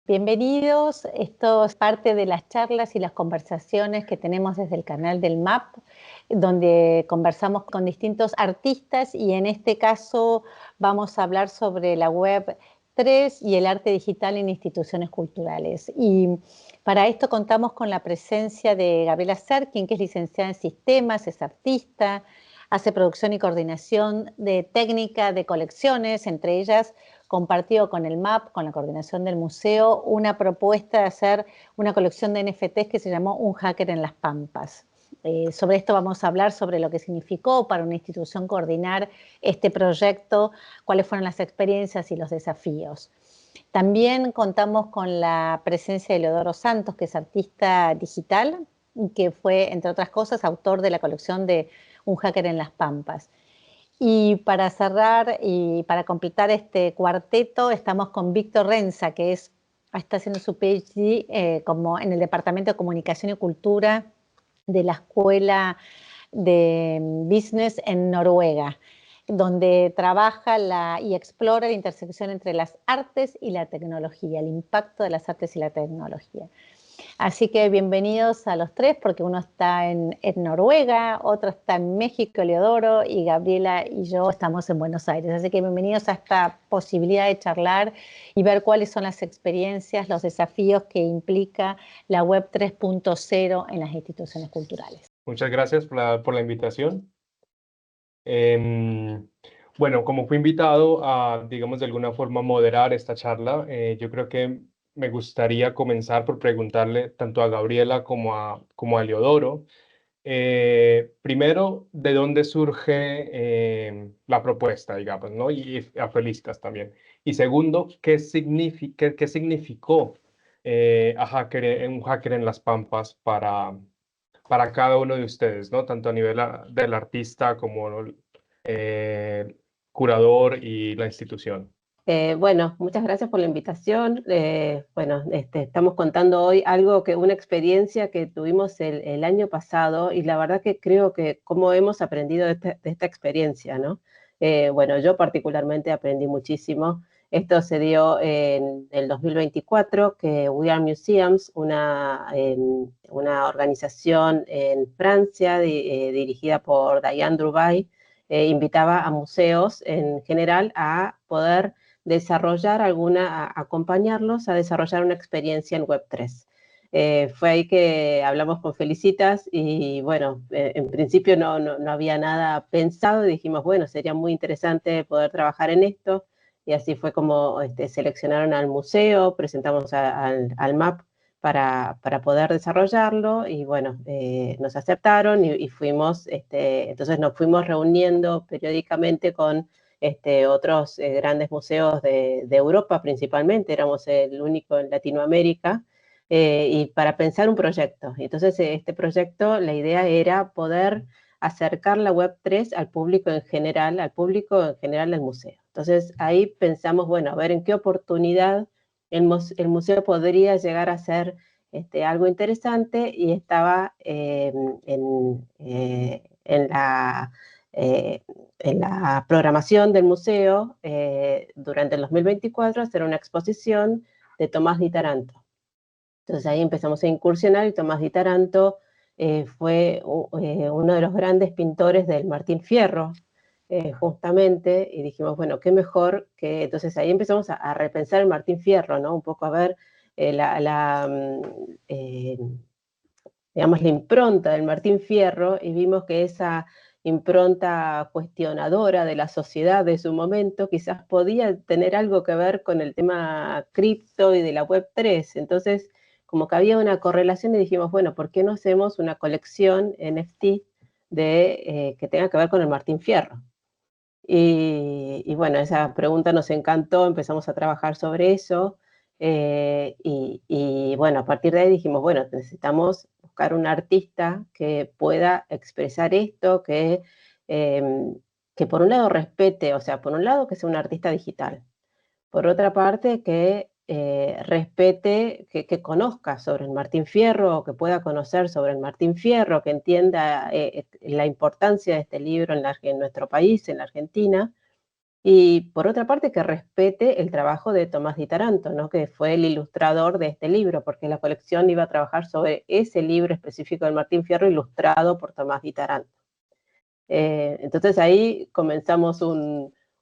Bienvenidos, esto es parte de las charlas y las conversaciones que tenemos desde el canal del MAP, donde conversamos con distintos artistas y en este caso vamos a hablar sobre la web 3 y el arte digital en instituciones culturales. Y para esto contamos con la presencia de Gabriela Serkin, que es licenciada en sistemas, es artista, hace producción y coordinación de técnica de colecciones, entre ellas compartido con el MAP, con la coordinación del museo, una propuesta de hacer una colección de NFTs que se llamó Un Hacker en las Pampas. Sobre esto vamos a hablar, sobre lo que significó para una institución coordinar este proyecto, cuáles fueron las experiencias y los desafíos. También contamos con la presencia de Leodoro Santos, que es artista digital, que fue, entre otras cosas, autor de la colección de Un Hacker en las Pampas. Y para cerrar y para completar este cuarteto, estamos con Víctor Renza, que está haciendo su PhD como en el Departamento de Comunicación y Cultura de la Escuela de Business en Noruega, donde trabaja y explora la intersección entre las artes y la tecnología, el impacto de las artes y la tecnología. Así que bienvenidos a los tres, porque uno está en Noruega, otro está en México, Leodoro, y Gabriela y yo estamos en Buenos Aires. Así que bienvenidos a esta posibilidad de charlar y ver cuáles son las experiencias, los desafíos que implica la web 3.0 en las instituciones culturales. Muchas gracias por la invitación. Bueno, como fui invitado a, digamos, de alguna forma moderar esta charla, yo creo que me gustaría comenzar por preguntarle tanto a Gabriela como a Leodoro, primero, ¿de dónde surge la propuesta, digamos, ¿no? Y a Felicitas también. Y segundo, ¿qué significó un hacker en las Pampas para cada uno de ustedes, ¿no? Tanto a nivel del artista como curador y la institución. Bueno, muchas gracias por la invitación. Estamos contando hoy una experiencia que tuvimos el año pasado y la verdad que creo que cómo hemos aprendido de esta experiencia, ¿no? Yo particularmente aprendí muchísimo. Esto se dio en el 2024, que We Are Museums, una organización en Francia dirigida por Diane Drubai, invitaba a museos en general a poder acompañarlos a desarrollar una experiencia en Web3. Fue ahí que hablamos con Felicitas y bueno, en principio no había nada pensado y dijimos, bueno, sería muy interesante poder trabajar en esto y así fue como seleccionaron al museo, presentamos al MAP para poder desarrollarlo y bueno, nos aceptaron y fuimos, entonces nos fuimos reuniendo periódicamente con otros grandes museos de Europa principalmente, éramos el único en Latinoamérica, y para pensar un proyecto. Entonces, este proyecto, la idea era poder acercar la Web3 al público en general del museo. Entonces, ahí pensamos, bueno, a ver en qué oportunidad el museo podría llegar a ser algo interesante y estaba en la programación del museo durante el 2024 hacer una exposición de Tomás Di Taranto. Entonces ahí empezamos a incursionar y Tomás Di Taranto fue uno de los grandes pintores del Martín Fierro, justamente, y dijimos, bueno, qué mejor que... Entonces ahí empezamos a repensar el Martín Fierro, ¿no? Un poco a ver digamos, la impronta del Martín Fierro y vimos que esa impronta cuestionadora de la sociedad de su momento quizás podía tener algo que ver con el tema cripto y de la Web3. Entonces, como que había una correlación y dijimos, bueno, ¿por qué no hacemos una colección NFT que tenga que ver con el Martín Fierro? Y bueno, esa pregunta nos encantó, empezamos a trabajar sobre eso. Y bueno, a partir de ahí dijimos, bueno, necesitamos buscar un artista que pueda expresar esto, que por un lado respete, o sea, por un lado que sea un artista digital, por otra parte que respete, que conozca sobre el Martín Fierro, que pueda conocer sobre el Martín Fierro, que entienda la importancia de este libro en nuestro país, en la Argentina, Y por otra parte, que respete el trabajo de Tomás Di Taranto, ¿no? Que fue el ilustrador de este libro, porque la colección iba a trabajar sobre ese libro específico de Martín Fierro ilustrado por Tomás Di Taranto. Entonces ahí comenzamos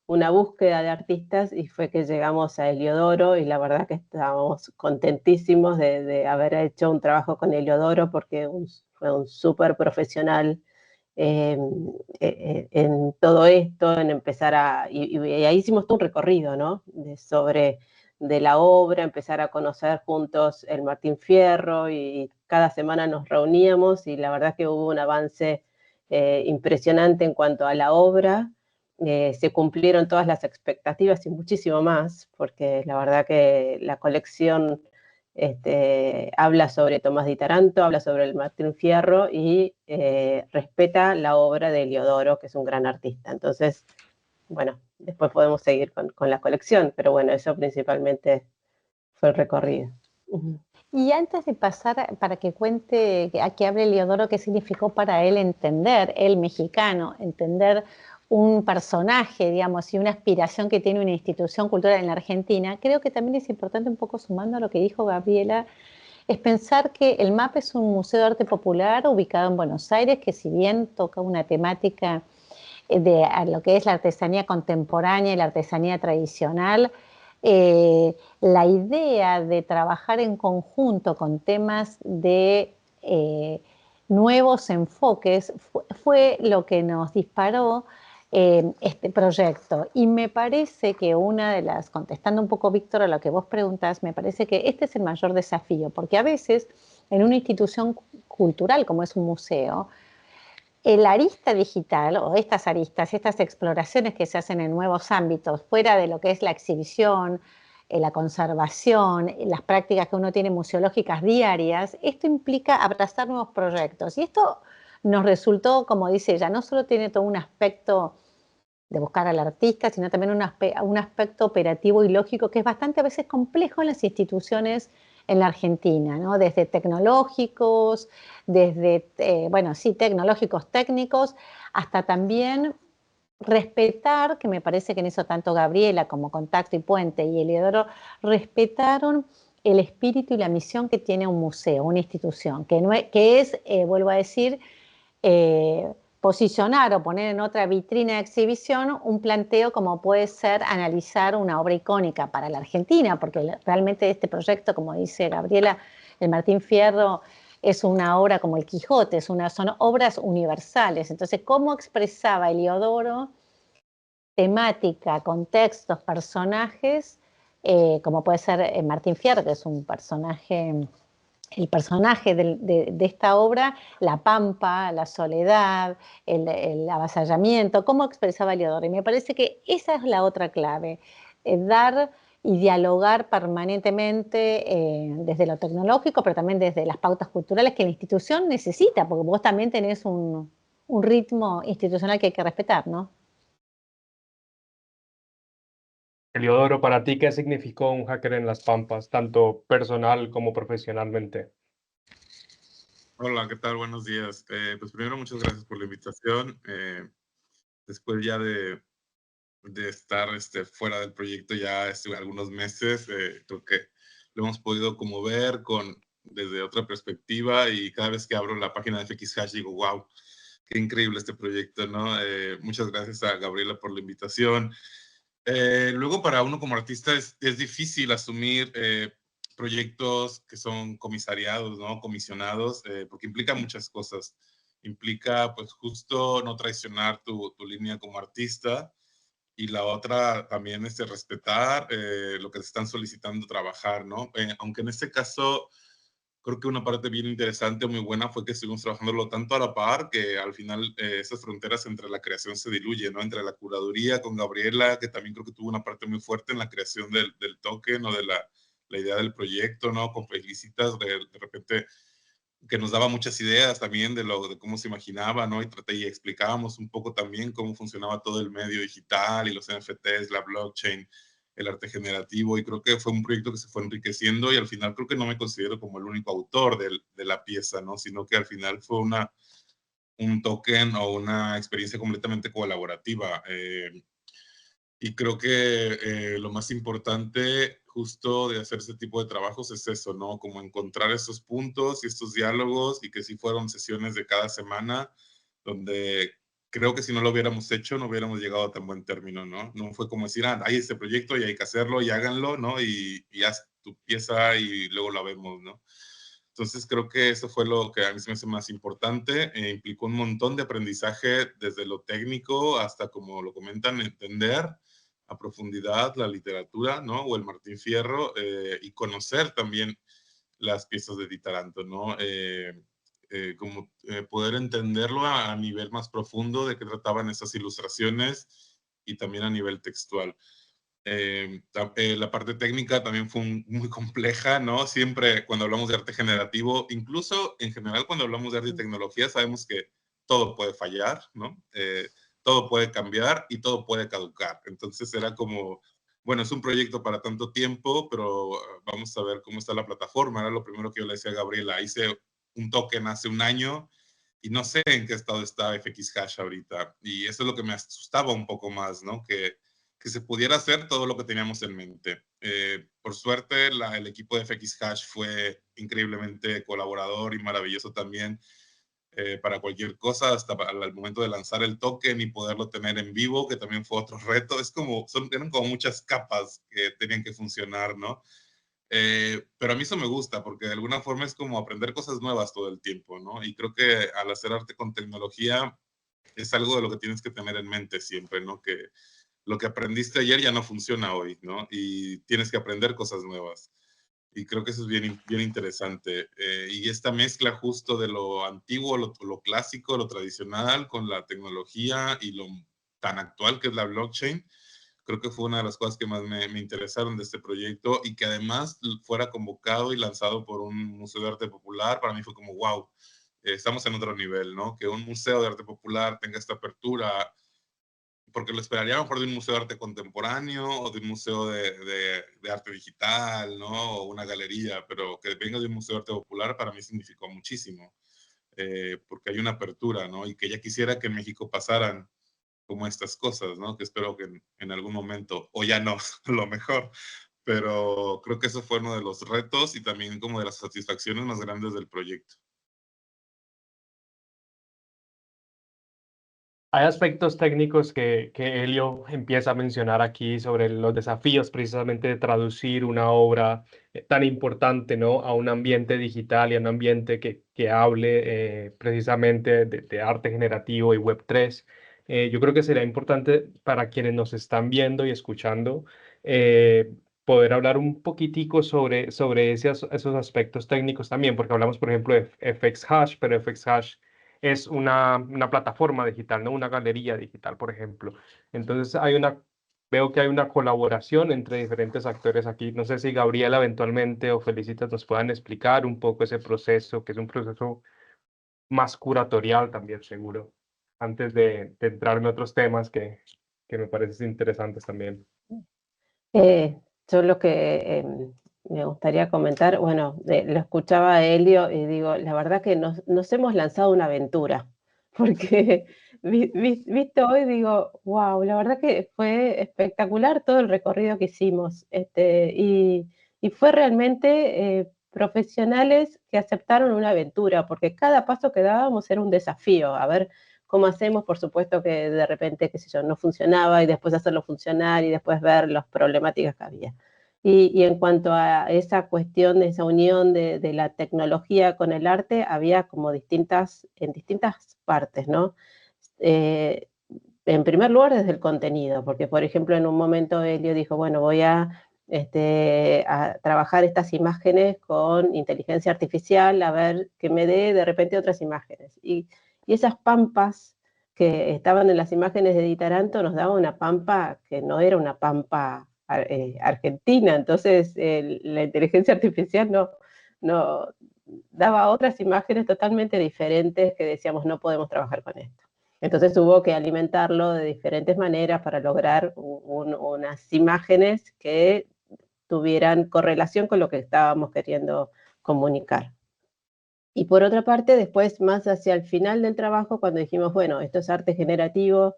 una búsqueda de artistas y fue que llegamos a Heliodoro y la verdad que estábamos contentísimos de haber hecho un trabajo con Heliodoro porque fue un súper profesional en todo esto, en empezar y ahí hicimos todo un recorrido, ¿no? De la obra, empezar a conocer juntos el Martín Fierro y cada semana nos reuníamos y la verdad que hubo un avance impresionante en cuanto a la obra. Se cumplieron todas las expectativas y muchísimo más, porque la verdad que la colección habla sobre Tomás Di Taranto, habla sobre el Martín Fierro y respeta la obra de Heliodoro, que es un gran artista. Entonces, bueno, después podemos seguir con la colección, pero bueno, eso principalmente fue el recorrido. Y antes de pasar, para que cuente, a que hable Heliodoro, qué significó para él entender, el mexicano, entender un personaje, digamos, y una aspiración que tiene una institución cultural en la Argentina, creo que también es importante, un poco sumando a lo que dijo Gabriela, es pensar que el MAP es un museo de arte popular ubicado en Buenos Aires, que si bien toca una temática de lo que es la artesanía contemporánea y la artesanía tradicional, la idea de trabajar en conjunto con temas de nuevos enfoques fue lo que nos disparó este proyecto. Y me parece que una de las, contestando un poco, Víctor, a lo que vos preguntás, me parece que este es el mayor desafío, porque a veces en una institución cultural como es un museo, el arista digital o estas aristas, estas exploraciones que se hacen en nuevos ámbitos, fuera de lo que es la exhibición, la conservación, las prácticas que uno tiene museológicas diarias, esto implica abrazar nuevos proyectos. Y esto nos resultó, como dice ella, no solo tiene todo un aspecto de buscar al artista, sino también un aspecto operativo y lógico que es bastante a veces complejo en las instituciones en la Argentina, ¿no? Desde tecnológicos, desde, bueno, sí, tecnológicos técnicos, hasta también respetar, que me parece que en eso tanto Gabriela como Contacto y Puente y Heliodoro respetaron el espíritu y la misión que tiene un museo, una institución, que es vuelvo a decir, posicionar o poner en otra vitrina de exhibición un planteo como puede ser analizar una obra icónica para la Argentina, porque realmente este proyecto, como dice Gabriela, el Martín Fierro es una obra como el Quijote, son obras universales. Entonces, ¿cómo expresaba Heliodoro temática, contextos, personajes, como puede ser Martín Fierro, que es un personaje, el personaje de esta obra, la pampa, la soledad, el avasallamiento, cómo expresaba Heliodoro? Y me parece que esa es la otra clave, dar y dialogar permanentemente desde lo tecnológico, pero también desde las pautas culturales que la institución necesita, porque vos también tenés un ritmo institucional que hay que respetar, ¿no? Heliodoro, para ti, ¿qué significó un hacker en las Pampas, tanto personal como profesionalmente? Hola, ¿qué tal? Buenos días. Pues primero, muchas gracias por la invitación. Después ya de estar fuera del proyecto ya algunos meses, creo que lo hemos podido como ver desde otra perspectiva y cada vez que abro la página de FX Hash digo, wow, qué increíble este proyecto, ¿no? Muchas gracias a Gabriela por la invitación. Luego para uno como artista es difícil asumir proyectos que son comisariados, ¿no? Comisionados, porque implica muchas cosas. Implica pues justo no traicionar tu línea como artista y la otra también es respetar lo que te están solicitando trabajar, ¿no? Aunque en este caso creo que una parte bien interesante, muy buena, fue que estuvimos trabajándolo tanto a la par que al final esas fronteras entre la creación se diluyen, ¿no? Entre la curaduría con Gabriela, que también creo que tuvo una parte muy fuerte en la creación del token o de la idea del proyecto, ¿no? Con Felicitas, de repente que nos daba muchas ideas también de cómo se imaginaba, ¿no? Y explicábamos un poco también cómo funcionaba todo el medio digital y los NFTs, la blockchain, el arte generativo, y creo que fue un proyecto que se fue enriqueciendo y al final creo que no me considero como el único autor de la pieza, ¿no? Sino que al final fue un token o una experiencia completamente colaborativa. Y creo que lo más importante justo de hacer este tipo de trabajos es eso, ¿no? Como encontrar estos puntos y estos diálogos, y que sí fueron sesiones de cada semana, donde creo que si no lo hubiéramos hecho, no hubiéramos llegado a tan buen término, ¿no? No fue como decir, ah, hay este proyecto y hay que hacerlo y háganlo, ¿no? Y haz tu pieza y luego la vemos, ¿no? Entonces creo que eso fue lo que a mí se me hace más importante. Implicó un montón de aprendizaje desde lo técnico hasta, como lo comentan, entender a profundidad la literatura, ¿no? O el Martín Fierro, y conocer también las piezas de Di Taranto, ¿no? Como poder entenderlo a nivel más profundo de qué trataban esas ilustraciones y también a nivel textual. La parte técnica también fue muy compleja, ¿no? Siempre cuando hablamos de arte generativo, incluso en general cuando hablamos de arte y tecnología, sabemos que todo puede fallar, ¿no? Todo puede cambiar y todo puede caducar. Entonces era como, bueno, es un proyecto para tanto tiempo, pero vamos a ver cómo está la plataforma. Era lo primero que yo le decía a Gabriela. Hice un token hace un año y no sé en qué estado está FX Hash ahorita. Y eso es lo que me asustaba un poco más, ¿no? Que se pudiera hacer todo lo que teníamos en mente. Por suerte, el equipo de FX Hash fue increíblemente colaborador y maravilloso también para cualquier cosa, hasta al momento de lanzar el token y poderlo tener en vivo, que también fue otro reto. Es como, eran como muchas capas que tenían que funcionar, ¿no? Pero a mí eso me gusta, porque de alguna forma es como aprender cosas nuevas todo el tiempo, ¿no? Y creo que al hacer arte con tecnología es algo de lo que tienes que tener en mente siempre, ¿no? Que lo que aprendiste ayer ya no funciona hoy, ¿no? Y tienes que aprender cosas nuevas. Y creo que eso es bien, bien interesante. Y esta mezcla justo de lo antiguo, lo clásico, lo tradicional, con la tecnología y lo tan actual que es la blockchain, creo que fue una de las cosas que más me interesaron de este proyecto, y que además fuera convocado y lanzado por un museo de arte popular, para mí fue como, wow, estamos en otro nivel, ¿no? Que un museo de arte popular tenga esta apertura, porque lo esperaría a lo mejor de un museo de arte contemporáneo o de un museo de arte digital, ¿no? O una galería, pero que venga de un museo de arte popular para mí significó muchísimo, porque hay una apertura, ¿no? Y que ya quisiera que en México pasaran como estas cosas, ¿no? Que espero que en algún momento, o ya no, lo mejor, pero creo que eso fue uno de los retos y también como de las satisfacciones más grandes del proyecto. Hay aspectos técnicos que Elio empieza a mencionar aquí sobre los desafíos precisamente de traducir una obra tan importante, ¿no? A un ambiente digital y a un ambiente que hable precisamente de arte generativo y Web3. Yo creo que sería importante para quienes nos están viendo y escuchando poder hablar un poquitico sobre esos aspectos técnicos también, porque hablamos, por ejemplo, de FX Hash, pero FX Hash es una plataforma digital, ¿no? Una galería digital, por ejemplo. Entonces veo que hay una colaboración entre diferentes actores aquí. No sé si Gabriela eventualmente o Felicitas nos puedan explicar un poco ese proceso, que es un proceso más curatorial también, seguro, antes de entrar en otros temas que me parecen interesantes también. Yo lo que me gustaría comentar, bueno, lo escuchaba a Elio y digo, la verdad que nos hemos lanzado una aventura, porque visto hoy digo, wow, la verdad que fue espectacular todo el recorrido que hicimos, y fue realmente profesionales que aceptaron una aventura, porque cada paso que dábamos era un desafío, a ver cómo hacemos, por supuesto que de repente, qué sé yo, no funcionaba y después hacerlo funcionar y después ver las problemáticas que había. Y en cuanto a esa cuestión de esa unión de la tecnología con el arte, había como en distintas partes, ¿no? En primer lugar, desde el contenido, porque por ejemplo en un momento Elio dijo, bueno, voy a trabajar estas imágenes con inteligencia artificial, a ver que me dé de repente otras imágenes. Y esas pampas que estaban en las imágenes de Di Taranto nos daban una pampa que no era una pampa argentina, entonces la inteligencia artificial no daba otras imágenes totalmente diferentes que decíamos no podemos trabajar con esto. Entonces hubo que alimentarlo de diferentes maneras para lograr unas imágenes que tuvieran correlación con lo que estábamos queriendo comunicar. Y por otra parte, después, más hacia el final del trabajo, cuando dijimos, bueno, esto es arte generativo,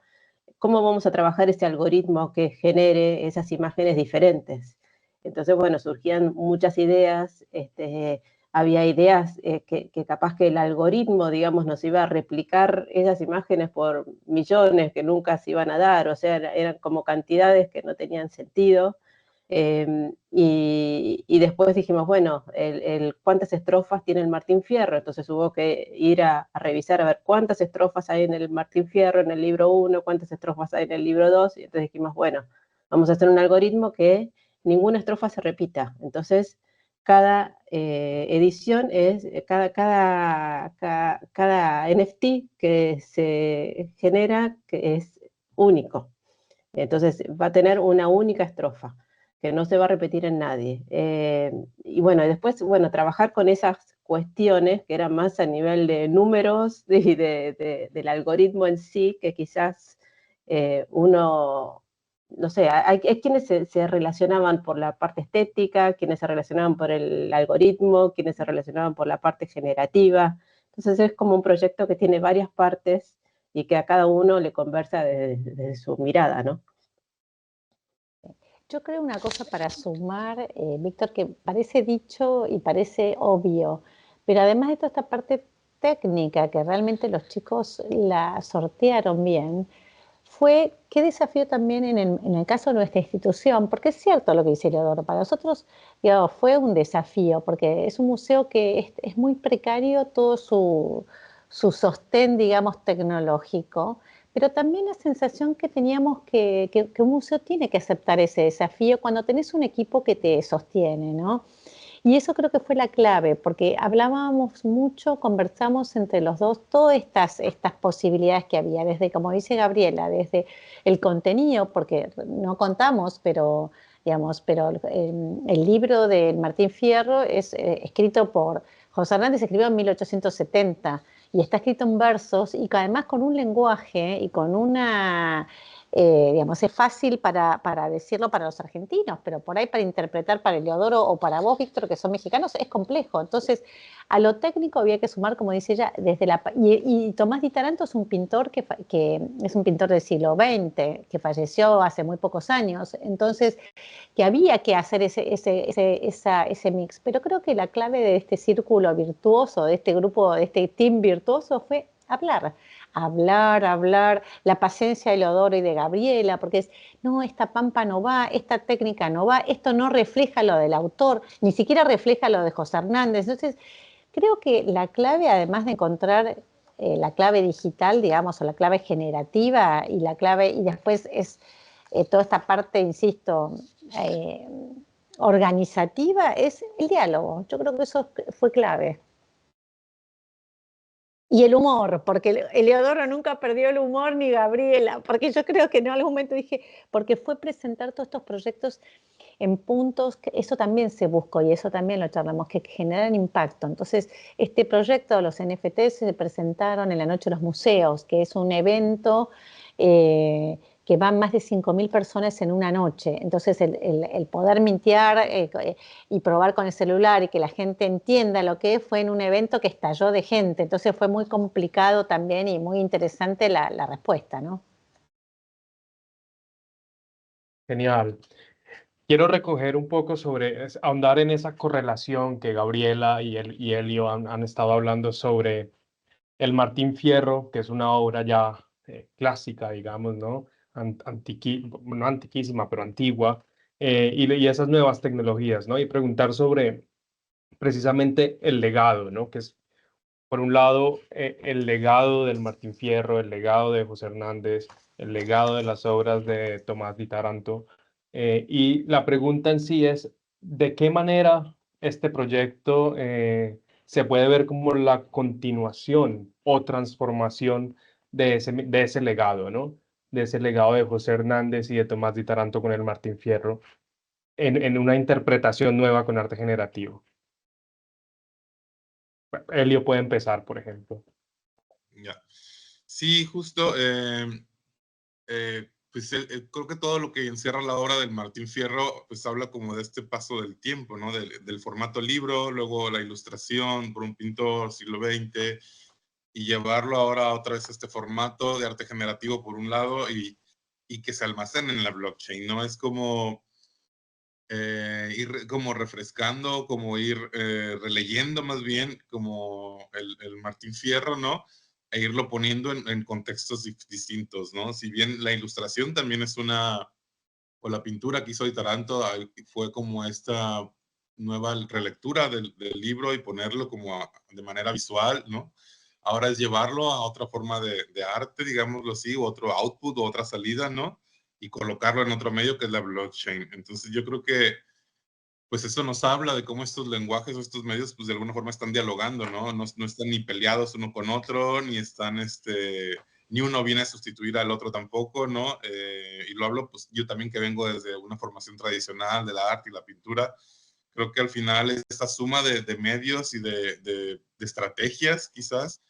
¿cómo vamos a trabajar ese algoritmo que genere esas imágenes diferentes? Entonces, bueno, surgían muchas ideas, había ideas que capaz que el algoritmo, digamos, nos iba a replicar esas imágenes por millones que nunca se iban a dar, o sea, eran como cantidades que no tenían sentido. Y después dijimos, bueno, ¿cuántas estrofas tiene el Martín Fierro? Entonces hubo que ir a revisar a ver cuántas estrofas hay en el Martín Fierro, en el libro 1, cuántas estrofas hay en el libro 2, y entonces dijimos, bueno, vamos a hacer un algoritmo que ninguna estrofa se repita. Entonces, cada edición es, cada NFT que se genera que es único. Entonces va a tener una única estrofa que no se va a repetir en nadie. Y bueno, después, bueno, trabajar con esas cuestiones que eran más a nivel de números y del algoritmo en sí, que quizás uno, no sé, hay quienes se relacionaban por la parte estética, quienes se relacionaban por el algoritmo, quienes se relacionaban por la parte generativa. Entonces es como un proyecto que tiene varias partes y que a cada uno le conversa desde su mirada, ¿no? Yo creo una cosa para sumar, Víctor, que parece dicho y parece obvio, pero además de toda esta parte técnica que realmente los chicos la sortearon bien, fue qué desafío también en el caso de nuestra institución, porque es cierto lo que dice Leodoro, para nosotros digamos, fue un desafío, porque es un museo que es muy precario todo su sostén, digamos, tecnológico, pero también la sensación que teníamos que un museo tiene que aceptar ese desafío cuando tenés un equipo que te sostiene, ¿no? Y eso creo que fue la clave, porque hablábamos mucho, conversamos entre los dos todas estas posibilidades que había, desde, como dice Gabriela, desde el contenido, porque no contamos, pero, digamos, pero el libro de Martín Fierro es escrito por José Hernández, escribió en 1870 y está escrito en versos y además con un lenguaje y con una digamos, es fácil para decirlo para los argentinos, pero por ahí para interpretar para Eleodoro o para vos, Víctor, que son mexicanos, es complejo. Entonces, a lo técnico había que sumar, como dice ella, desde y Tomás Di Taranto es un pintor que es un pintor del siglo XX, que falleció hace muy pocos años, entonces, que había que hacer ese mix. Pero creo que la clave de este círculo virtuoso, de este grupo, de este team virtuoso, fue hablar, la paciencia de Leodoro y de Gabriela, porque no, esta pampa no va, esta técnica no va, esto no refleja lo del autor, ni siquiera refleja lo de José Hernández. Entonces, creo que la clave, además de encontrar la clave digital, digamos, o la clave generativa, y la clave, y después es toda esta parte, insisto, organizativa, es el diálogo. Yo creo que eso fue clave. Y el humor, porque Eleodoro nunca perdió el humor, ni Gabriela, porque yo creo que en algún momento dije, porque fue presentar todos estos proyectos en puntos, que eso también se buscó y eso también lo charlamos, que generan impacto. Entonces, este proyecto, los NFTs se presentaron en la Noche de los Museos, que es un evento que van más de 5.000 personas en una noche. Entonces, el poder mintear y probar con el celular y que la gente entienda lo que fue en un evento que estalló de gente. Entonces, fue muy complicado también y muy interesante la respuesta, ¿no? Genial. Quiero recoger un poco sobre, ahondar en esa correlación que Gabriela y Elio han estado hablando sobre el Martín Fierro, que es una obra ya clásica, digamos, ¿no? No antiquísima, pero antigua, y esas nuevas tecnologías, ¿no? Y preguntar sobre precisamente el legado, ¿no? Que es, por un lado, el legado del Martín Fierro, el legado de José Hernández, el legado de las obras de Tomás Di Taranto. Y la pregunta en sí es, ¿de qué manera este proyecto se puede ver como la continuación o transformación de ese legado, ¿no? De ese legado de José Hernández y de Tomás Di Taranto con el Martín Fierro en una interpretación nueva con arte generativo? Elio puede empezar, por ejemplo. Ya. Sí, justo, pues creo que todo lo que encierra la obra del Martín Fierro, pues habla como de este paso del tiempo, ¿no? Del formato libro, luego la ilustración por un pintor siglo XX, y llevarlo ahora otra vez a este formato de arte generativo por un lado, y y que se almacenen en la blockchain, ¿no? Es como ir como refrescando, como ir releyendo más bien como el Martín Fierro, ¿no? E irlo poniendo en contextos distintos, ¿no? Si bien la ilustración también es o la pintura que hizo Di Taranto fue como esta nueva relectura del libro y ponerlo como de manera visual, ¿no? Ahora es llevarlo a otra forma de arte, digámoslo así, o otro output o otra salida, ¿no? Y colocarlo en otro medio que es la blockchain. Entonces yo creo que pues eso nos habla de cómo estos lenguajes o estos medios, pues de alguna forma están dialogando, ¿no? No están ni peleados uno con otro, ni están, ni uno viene a sustituir al otro tampoco, ¿no? Y lo hablo, pues yo también que vengo desde una formación tradicional de la arte y la pintura, creo que al final esta suma de medios y de estrategias, quizás,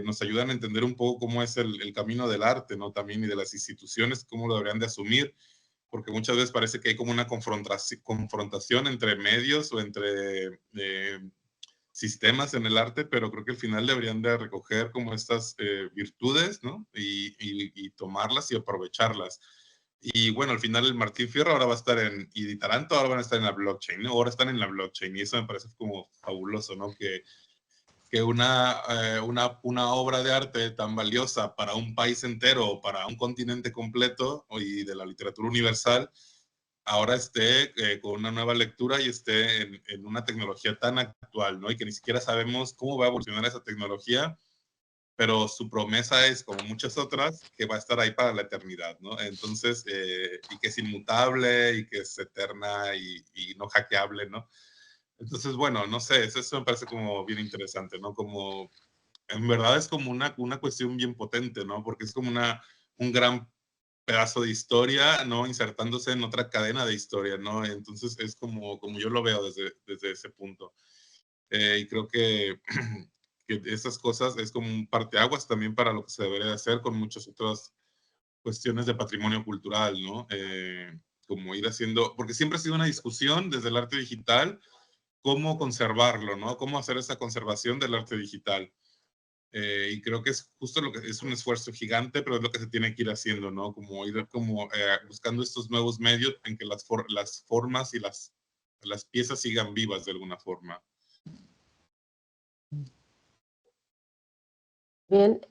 nos ayudan a entender un poco cómo es el camino del arte, ¿no? También y de las instituciones, cómo lo deberían de asumir, porque muchas veces parece que hay como una confrontación entre medios o entre sistemas en el arte, pero creo que al final deberían de recoger como estas virtudes, ¿no? Y tomarlas y aprovecharlas. Y bueno, al final el Martín Fierro ahora va a estar y Di Taranto ahora van a estar en la blockchain, ¿no? Ahora están en la blockchain y eso me parece como fabuloso, ¿no? Que una obra de arte tan valiosa para un país entero o para un continente completo y de la literatura universal, ahora esté con una nueva lectura y esté en una tecnología tan actual, ¿no? Y que ni siquiera sabemos cómo va a evolucionar esa tecnología, pero su promesa es, como muchas otras, que va a estar ahí para la eternidad, ¿no? Entonces, y que es inmutable y que es eterna y no hackeable, ¿no? Entonces, bueno, no sé, eso me parece como bien interesante, ¿no? Como, en verdad es como una cuestión bien potente, ¿no? Porque es como un gran pedazo de historia, ¿no? Insertándose en otra cadena de historia, ¿no? Entonces es como yo lo veo desde ese punto. Y creo que, que esas cosas es como un parteaguas también para lo que se debería hacer con muchas otras cuestiones de patrimonio cultural, ¿no? Como ir haciendo, porque siempre ha sido una discusión desde el arte digital, cómo conservarlo, ¿no? Cómo hacer esa conservación del arte digital. Y creo que es justo lo que es un esfuerzo gigante, pero es lo que se tiene que ir haciendo, ¿no? Como ir buscando estos nuevos medios en que las formas y las piezas sigan vivas de alguna forma. Bien,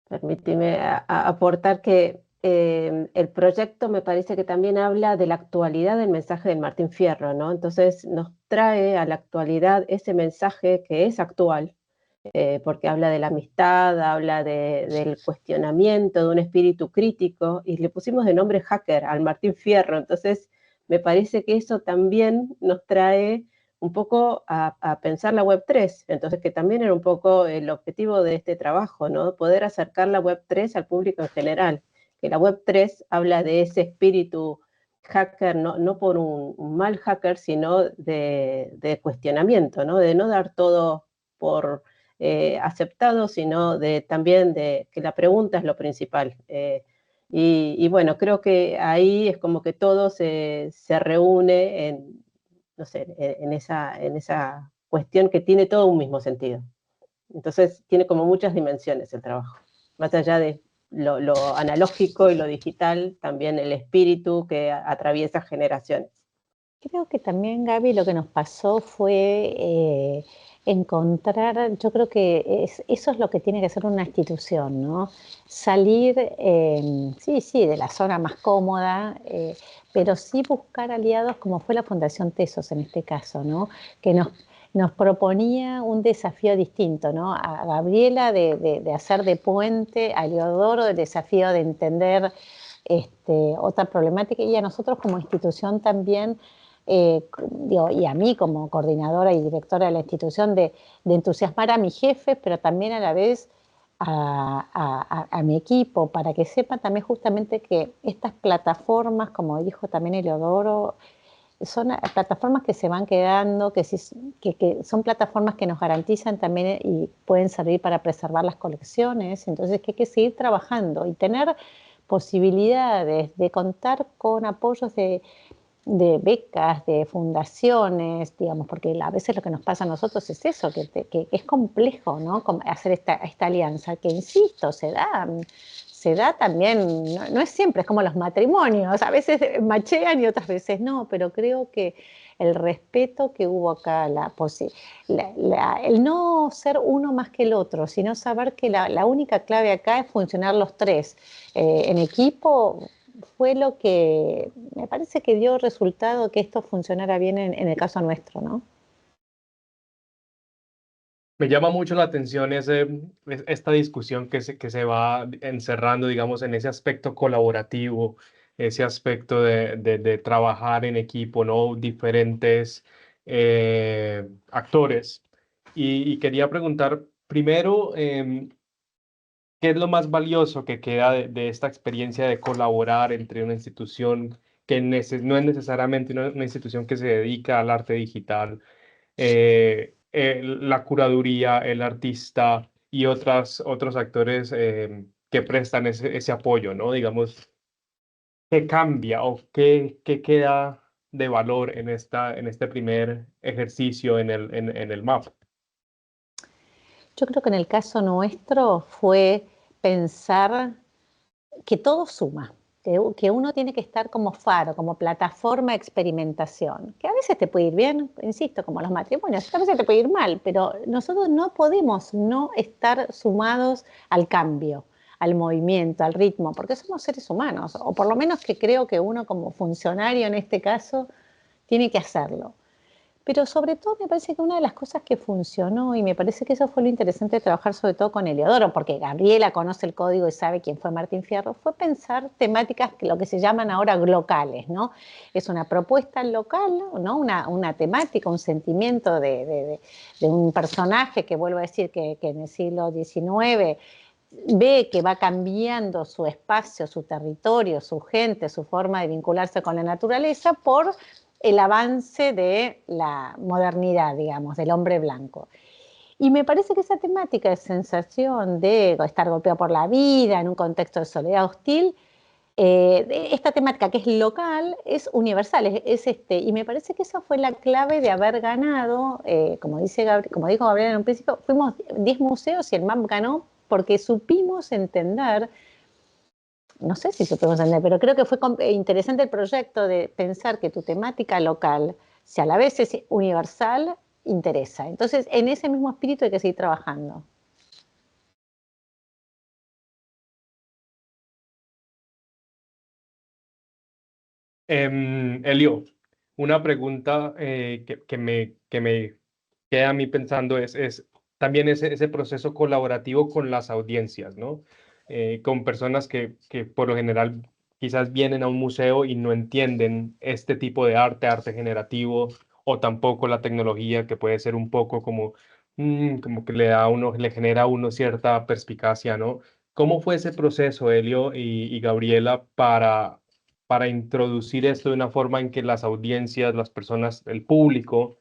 permíteme aportar que el proyecto me parece que también habla de la actualidad del mensaje del Martín Fierro, ¿no? Entonces nos trae a la actualidad ese mensaje que es actual, porque habla de la amistad, habla del cuestionamiento, de un espíritu crítico, y le pusimos de nombre hacker al Martín Fierro. Entonces me parece que eso también nos trae un poco a pensar la Web3, entonces que también era un poco el objetivo de este trabajo, ¿no? Poder acercar la Web3 al público en general, que la Web3 habla de ese espíritu hacker, no por un mal hacker, sino de cuestionamiento, ¿no? De no dar todo por aceptado, sino también de que la pregunta es lo principal. Y bueno, creo que ahí es como que todo se reúne en, no sé, en esa cuestión que tiene todo un mismo sentido. Entonces tiene como muchas dimensiones el trabajo. Más allá de lo analógico y lo digital, también el espíritu que atraviesa generaciones. Creo que también, Gaby, lo que nos pasó fue encontrar, yo creo que eso es lo que tiene que hacer una institución, ¿no? Salir, sí, de la zona más cómoda, pero sí buscar aliados como fue la Fundación Tesos en este caso, ¿no? Que nos proponía un desafío distinto, ¿no? A Gabriela de hacer de puente, a Leodoro del desafío de entender otra problemática, y a nosotros como institución también, y a mí como coordinadora y directora de la institución, de entusiasmar a mis jefes, pero también a la vez a mi equipo, para que sepan también justamente que estas plataformas, como dijo también Eleodoro, son plataformas que se van quedando, que son plataformas que nos garantizan también y pueden servir para preservar las colecciones, entonces que hay que seguir trabajando y tener posibilidades de contar con apoyos de becas, de fundaciones, digamos, porque a veces lo que nos pasa a nosotros es eso, que es complejo, ¿no? Hacer esta alianza, que insisto, se se da también, no es siempre, es como los matrimonios, a veces machean y otras veces no, pero creo que el respeto que hubo acá, el no ser uno más que el otro, sino saber que la única clave acá es funcionar los tres en equipo, fue lo que me parece que dio resultado que esto funcionara bien en el caso nuestro, ¿no? Me llama mucho la atención esta discusión que se va encerrando, digamos, en ese aspecto colaborativo, ese aspecto de trabajar en equipo, ¿no? Diferentes actores. Y quería preguntar primero, ¿qué es lo más valioso que queda de esta experiencia de colaborar entre una institución que no es necesariamente una institución que se dedica al arte digital, la curaduría, el artista y otros actores que prestan ese apoyo, ¿no? Digamos, ¿qué cambia o qué queda de valor en este primer ejercicio en el MAP? Yo creo que en el caso nuestro fue pensar que todo suma, que uno tiene que estar como faro, como plataforma de experimentación, que a veces te puede ir bien, insisto, como los matrimonios, a veces te puede ir mal, pero nosotros no podemos no estar sumados al cambio, al movimiento, al ritmo, porque somos seres humanos, o por lo menos que creo que uno como funcionario en este caso tiene que hacerlo. Pero sobre todo me parece que una de las cosas que funcionó, y me parece que eso fue lo interesante de trabajar sobre todo con Heliodoro, porque Gabriela conoce el código y sabe quién fue Martín Fierro, fue pensar temáticas que lo que se llaman ahora locales, ¿no? Es una propuesta local, ¿no? Una temática, un sentimiento de un personaje que, vuelvo a decir, que en el siglo XIX ve que va cambiando su espacio, su territorio, su gente, su forma de vincularse con la naturaleza por el avance de la modernidad, digamos, del hombre blanco. Y me parece que esa temática de sensación de estar golpeado por la vida en un contexto de soledad hostil, esta temática que es local es universal, y me parece que esa fue la clave de haber ganado, como dijo Gabriel en un principio, fuimos 10 museos y el MAP ganó porque supimos entender, no sé si supimos entender, pero creo que fue interesante el proyecto de pensar que tu temática local, si a la vez es universal, interesa. Entonces, en ese mismo espíritu hay que seguir trabajando. Elio, una pregunta que me queda a mí pensando es también ese proceso colaborativo con las audiencias, ¿no? Con personas que por lo general quizás vienen a un museo y no entienden este tipo de arte generativo, o tampoco la tecnología, que puede ser un poco como que le genera a uno cierta perspicacia, ¿no? ¿Cómo fue ese proceso, Elio y Gabriela, para introducir esto de una forma en que las audiencias, las personas, el público,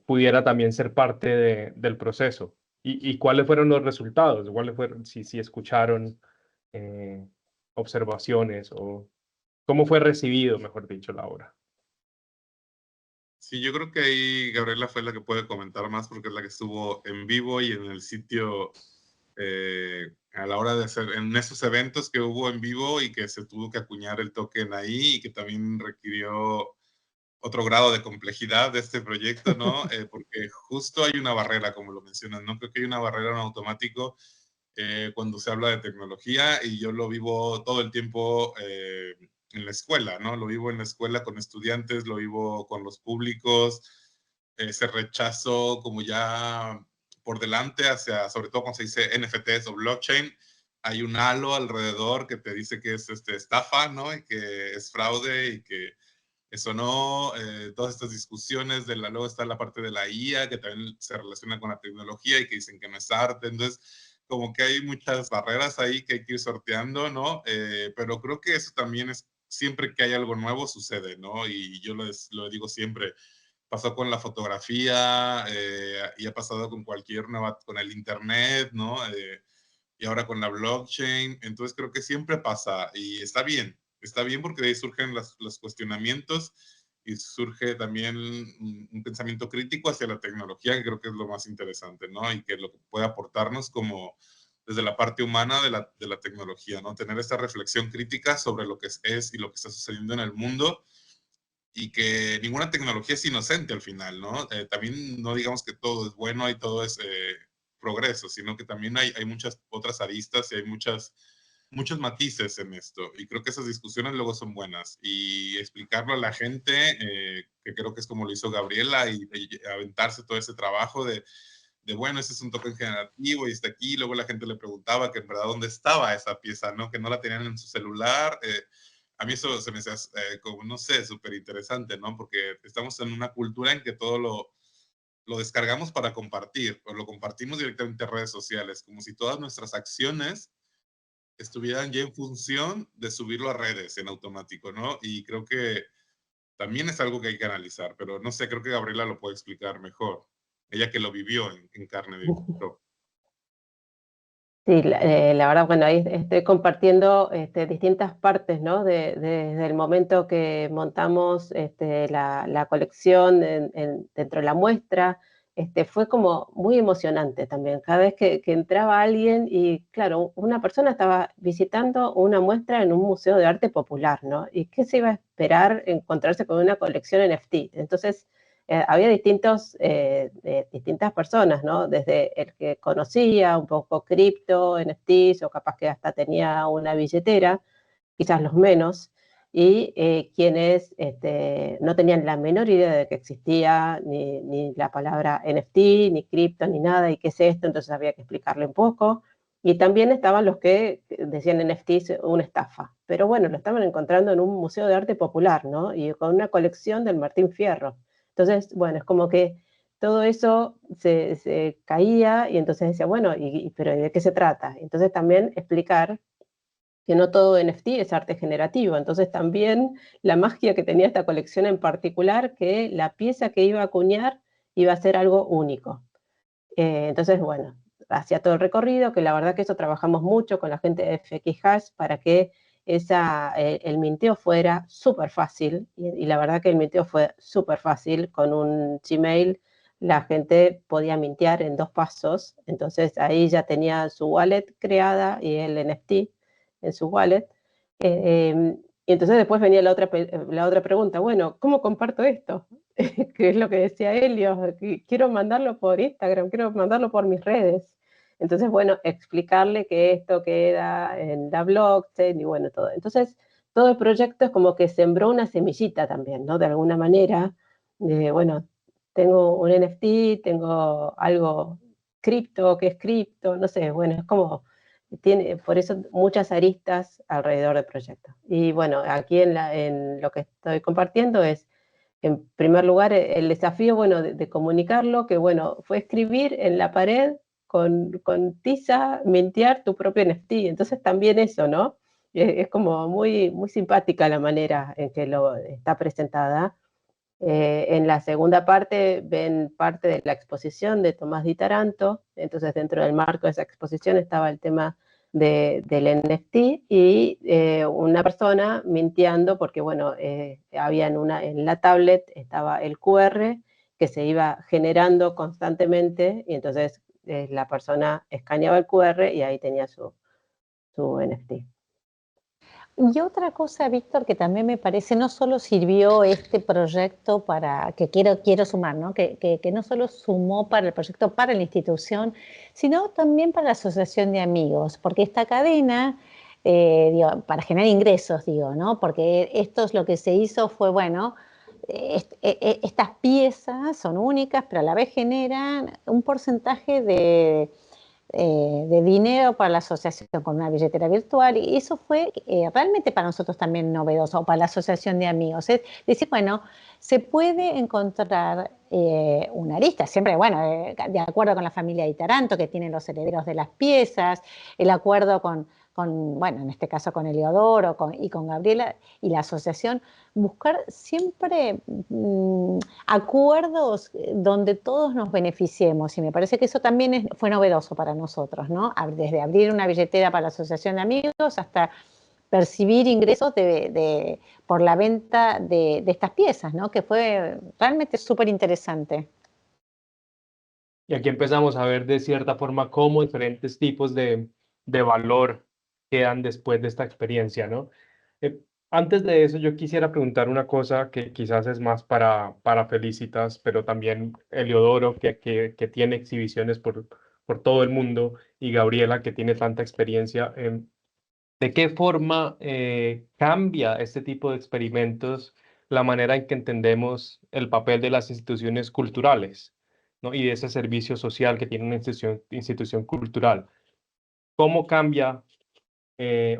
pudiera también ser parte del proceso? ¿Y cuáles fueron los resultados? ¿Cuáles fueron, si escucharon eh, observaciones, o cómo fue recibido, mejor dicho, la obra? Sí, yo creo que ahí Gabriela fue la que puede comentar más porque es la que estuvo en vivo y en el sitio a la hora de hacer, en esos eventos que hubo en vivo y que se tuvo que acuñar el token ahí y que también requirió otro grado de complejidad de este proyecto, ¿no? Porque justo hay una barrera, como lo mencionas, ¿no? Creo que hay una barrera en automático cuando se habla de tecnología, y yo lo vivo todo el tiempo en la escuela, ¿no? Lo vivo en la escuela con estudiantes, lo vivo con los públicos, ese rechazo como ya por delante hacia, sobre todo cuando se dice NFTs o blockchain, hay un halo alrededor que te dice que es estafa, ¿no? Y que es fraude y que eso no, todas estas discusiones luego está la parte de la IA que también se relaciona con la tecnología y que dicen que no es arte, entonces como que hay muchas barreras ahí que hay que ir sorteando, ¿no? Pero creo que eso también es, siempre que hay algo nuevo sucede, ¿no? Y yo lo digo siempre, pasó con la fotografía y ha pasado con cualquier nueva, con el internet, ¿no? Y ahora con la blockchain, entonces creo que siempre pasa y está bien porque de ahí surgen los cuestionamientos y surge también un pensamiento crítico hacia la tecnología, que creo que es lo más interesante, ¿no? Y que lo que puede aportarnos como desde la parte humana de la tecnología, ¿no? Tener esta reflexión crítica sobre lo que es y lo que está sucediendo en el mundo, y que ninguna tecnología es inocente al final, ¿no? También no digamos que todo es bueno y todo es progreso, sino que también hay muchas otras aristas y hay muchos matices en esto. Y creo que esas discusiones luego son buenas. Y explicarlo a la gente, que creo que es como lo hizo Gabriela, y aventarse todo ese trabajo de bueno, ese es un token generativo y está aquí. Luego la gente le preguntaba que en verdad dónde estaba esa pieza, ¿no? Que no la tenían en su celular. A mí eso se me hace como, no sé, súper interesante, ¿no? Porque estamos en una cultura en que todo lo descargamos para compartir, o lo compartimos directamente en redes sociales, como si todas nuestras acciones estuvieran ya en función de subirlo a redes en automático, ¿no? Y creo que también es algo que hay que analizar, pero no sé, creo que Gabriela lo puede explicar mejor, ella que lo vivió en carne de propia. Sí, la verdad, bueno, ahí estoy compartiendo distintas partes, ¿no? Desde el momento que montamos la colección dentro de la muestra, fue como muy emocionante también. Cada vez que entraba alguien y, claro, una persona estaba visitando una muestra en un museo de arte popular, ¿no? ¿Y qué se iba a esperar encontrarse con una colección NFT? Entonces, había distintas personas, ¿no? Desde el que conocía un poco cripto, NFTs, o capaz que hasta tenía una billetera, quizás los menos, y quienes no tenían la menor idea de que existía ni la palabra NFT, ni cripto, ni nada, y qué es esto, entonces había que explicarle un poco. Y también estaban los que decían NFTs una estafa, pero bueno, lo estaban encontrando en un museo de arte popular, ¿no? Y con una colección del Martín Fierro. Entonces, bueno, es como que todo eso se caía, y entonces decía, bueno, pero ¿de qué se trata? Entonces también explicar que no todo NFT es arte generativo. Entonces también la magia que tenía esta colección en particular, que la pieza que iba a acuñar iba a ser algo único. Entonces, bueno, hacía todo el recorrido, que la verdad que eso trabajamos mucho con la gente de FX Hash para que el minteo fuera súper fácil, y la verdad que el minteo fue súper fácil. Con un Gmail la gente podía mintear en 2 pasos, entonces ahí ya tenía su wallet creada y el NFT en su wallet. Y entonces después venía la otra pregunta, bueno, ¿cómo comparto esto? Que es lo que decía Helios, quiero mandarlo por Instagram, quiero mandarlo por mis redes. Entonces, bueno, explicarle que esto queda en la blockchain y bueno, todo. Entonces, todo el proyecto es como que sembró una semillita también, ¿no? De alguna manera, bueno, tengo un NFT, tengo algo cripto, que es cripto, no sé, bueno, es como, tiene por eso muchas aristas alrededor del proyecto. Y bueno, aquí en lo que estoy compartiendo es, en primer lugar, el desafío, bueno, de comunicarlo, que bueno, fue escribir en la pared con tiza, mintear tu propio NFT. Entonces también eso, ¿no? Es como muy, muy simpática la manera en que lo está presentada. En la segunda parte ven parte de la exposición de Tomás Di Taranto. Entonces dentro del marco de esa exposición estaba el tema del NFT y una persona minteando, porque bueno, había en la tablet estaba el QR que se iba generando constantemente, y entonces la persona escaneaba el QR y ahí tenía su NFT. Y otra cosa, Víctor, que también me parece, no solo sirvió este proyecto para, que quiero sumar, ¿no? Que no solo sumó para el proyecto, para la institución, sino también para la asociación de amigos, porque esta cadena, digo, para generar ingresos, digo, ¿no? Porque esto es lo que se hizo fue, bueno, estas piezas son únicas, pero a la vez generan un porcentaje de dinero para la asociación con una billetera virtual, y eso fue realmente para nosotros también novedoso, o para la asociación de amigos. Es decir, bueno, se puede encontrar una lista, siempre, bueno, de acuerdo con la familia de Taranto, que tienen los herederos de las piezas, el acuerdo con bueno, en este caso con Heliodoro y con Gabriela y la asociación, buscar siempre acuerdos donde todos nos beneficiemos, y me parece que eso también fue novedoso para nosotros, ¿no? Desde abrir una billetera para la asociación de amigos hasta percibir ingresos por la venta de estas piezas, ¿no? Que fue realmente súper interesante. Y aquí empezamos a ver de cierta forma cómo diferentes tipos de valor quedan después de esta experiencia, ¿no? Eh, Antes de eso, yo quisiera preguntar una cosa que quizás es más para Felicitas, pero también Eliodoro, que tiene exhibiciones por todo el mundo, y Gabriela, que tiene tanta experiencia. ¿De qué forma cambia este tipo de experimentos la manera en que entendemos el papel de las instituciones culturales, ¿no? Y de ese servicio social que tiene una institución cultural? ¿Cómo cambia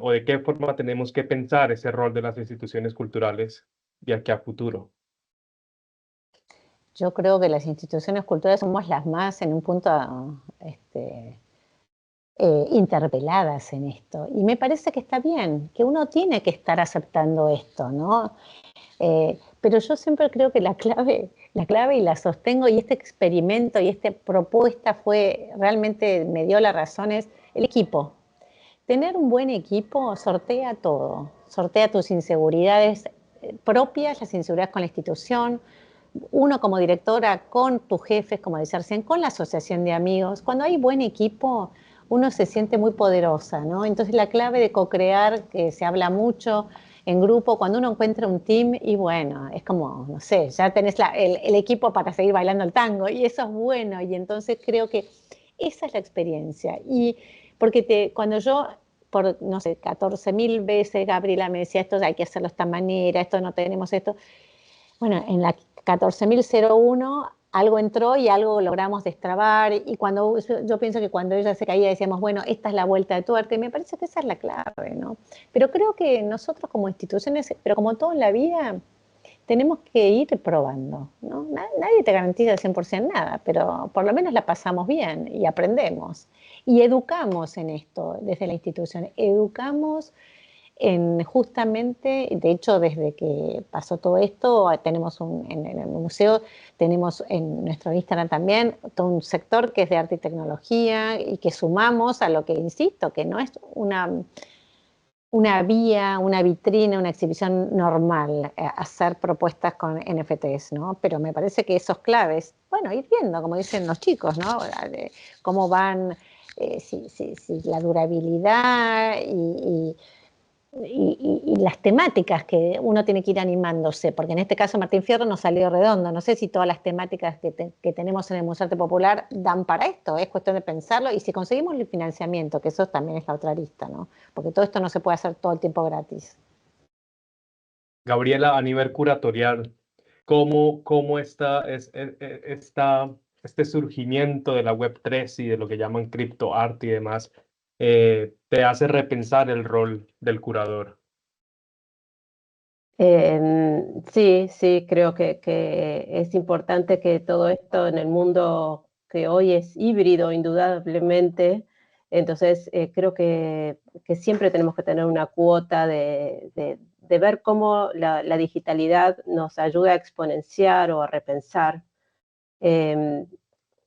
o de qué forma tenemos que pensar ese rol de las instituciones culturales de aquí a futuro? Yo creo que las instituciones culturales somos las más, en un punto, interpeladas en esto. Y me parece que está bien, que uno tiene que estar aceptando esto, ¿no? Pero yo siempre creo que la clave y la sostengo, y este experimento y esta propuesta fue, realmente me dio la razón, es el equipo. Tener un buen equipo sortea todo, sortea tus inseguridades propias, las inseguridades con la institución, uno como directora, con tus jefes, como decía recién, con la asociación de amigos. Cuando hay buen equipo, uno se siente muy poderosa, ¿no? Entonces la clave de co-crear, que se habla mucho en grupo, cuando uno encuentra un team, y bueno, es como, no sé, ya tenés el equipo para seguir bailando el tango, y eso es bueno, y entonces creo que esa es la experiencia. Y porque cuando yo, por, no sé, 14.000 veces Gabriela me decía, esto hay que hacerlo de esta manera, esto no tenemos esto, bueno, en la 14.001 algo entró y algo logramos destrabar, y cuando yo pienso que cuando ella se caía decíamos, bueno, esta es la vuelta de tuerca, y me parece que esa es la clave, ¿no? Pero creo que nosotros como instituciones, pero como todo en la vida, tenemos que ir probando, ¿no? Nadie te garantiza al 100% nada, pero por lo menos la pasamos bien y aprendemos. Y educamos en esto desde la institución, educamos en justamente, de hecho, desde que pasó todo esto, tenemos en el museo, tenemos en nuestro Instagram también todo un sector que es de arte y tecnología, y que sumamos a lo que, insisto, que no es una vía, una vitrina, una exhibición normal, hacer propuestas con NFTs, ¿no? Pero me parece que esos claves, bueno, ir viendo, como dicen los chicos, ¿no? Cómo van, si la durabilidad y las temáticas que uno tiene que ir animándose, porque en este caso Martín Fierro nos salió redondo. No sé si todas las temáticas que tenemos en el Museo Arte Popular dan para esto, es cuestión de pensarlo, y si conseguimos el financiamiento, que eso también es la otra arista, ¿no? Porque todo esto no se puede hacer todo el tiempo gratis. Gabriela, a nivel curatorial, ¿cómo este surgimiento de la Web3 y de lo que llaman criptoarte y demás te hace repensar el rol del curador? Sí, creo que es importante que todo esto en el mundo que hoy es híbrido, indudablemente, entonces creo que siempre tenemos que tener una cuota de ver cómo la digitalidad nos ayuda a exponenciar o a repensar.